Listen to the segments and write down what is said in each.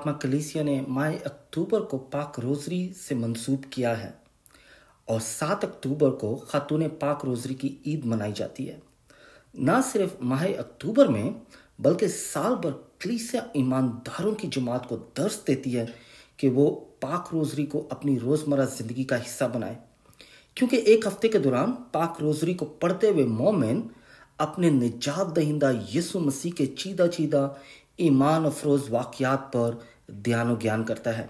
आत्मा कलीसिया ने माह अक्टूबर को पाक रोज़री से मंसूब किया है और 7 अक्टूबर को खातून पाक रोज़री की ईद मनाई जाती है। ना सिर्फ माह अक्टूबर में बल्कि साल भर कलीसिया ईमानदारों की जमात को दर्स देती है कि वो पाक रोज़री को अपनी रोज़मर्रा ज़िंदगी का हिस्सा बनाए, क्योंकि एक हफ्ते के दौरान पाक रोज़री को पढ़ते हुए मोमिन अपने निजात दहिंदा यीशु मसीह के चीदा चीदा ईमान अफरोज़ वाक़यात पर ध्यान ज्ञान करता है।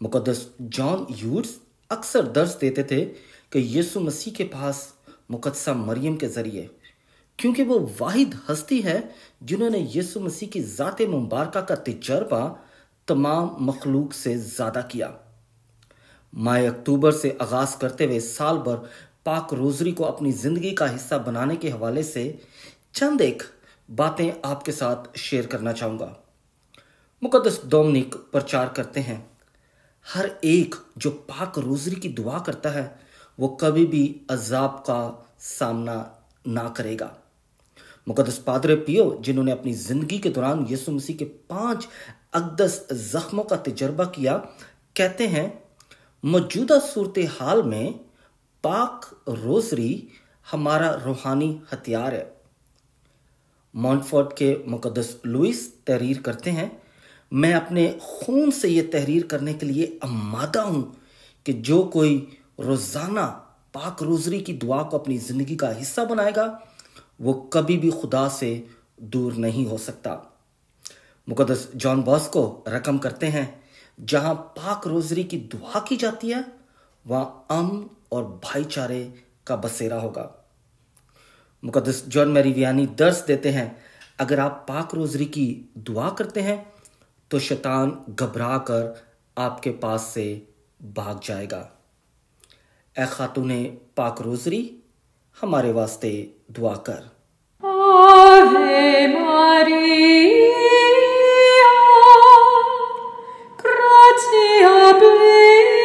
मुक़द्दस जॉन यूट्स अक्सर दर्स देते थे कि यीशु मसीह के पास मुक़द्दसा मरियम के ज़रिए, क्योंकि वो वाहिद हस्ती है जिन्होंने यीशु मसीह की ज़ात मुबारका का तजर्बा तमाम मखलूक से ज़्यादा किया। माह अक्टूबर से आगाज़ करते हुए साल भर पाक रोज़री को अपनी ज़िंदगी का हिस्सा बनाने के हवाले से चंद एक बातें आपके साथ शेयर करना चाहूँगा। मुक़द्दस डोमिनिक प्रचार करते हैं, हर एक जो पाक रोज़री की दुआ करता है वो कभी भी अज़ाब का सामना ना करेगा। मुक़द्दस पादरे पियो, जिन्होंने अपनी ज़िंदगी के दौरान यीशु मसीह के 5 अक़दस ज़ख्मों का तजर्बा किया, कहते हैं मौजूदा सूरत हाल में पाक रोज़री हमारा रूहानी हथियार है। मॉन्टफोर्ट के मुक़द्दस लुइस तहरीर करते हैं, मैं अपने खून से ये तहरीर करने के लिए आमादा हूँ कि जो कोई रोज़ाना पाक रोज़री की दुआ को अपनी ज़िंदगी का हिस्सा बनाएगा वो कभी भी खुदा से दूर नहीं हो सकता। मुक़द्दस जॉन बॉस्को रकम करते हैं, जहाँ पाक रोज़री की दुआ की जाती है वहाँ अमन और भाईचारे का बसेरा होगा। मुक़द्दस जॉन मैरी वियानी दर्स देते हैं, अगर आप पाक रोज़री की दुआ करते हैं तो शैतान घबरा कर आपके पास से भाग जाएगा। ए खातूने पाक रोज़री, हमारे वास्ते दुआ कर। आवे Maria, gratia plena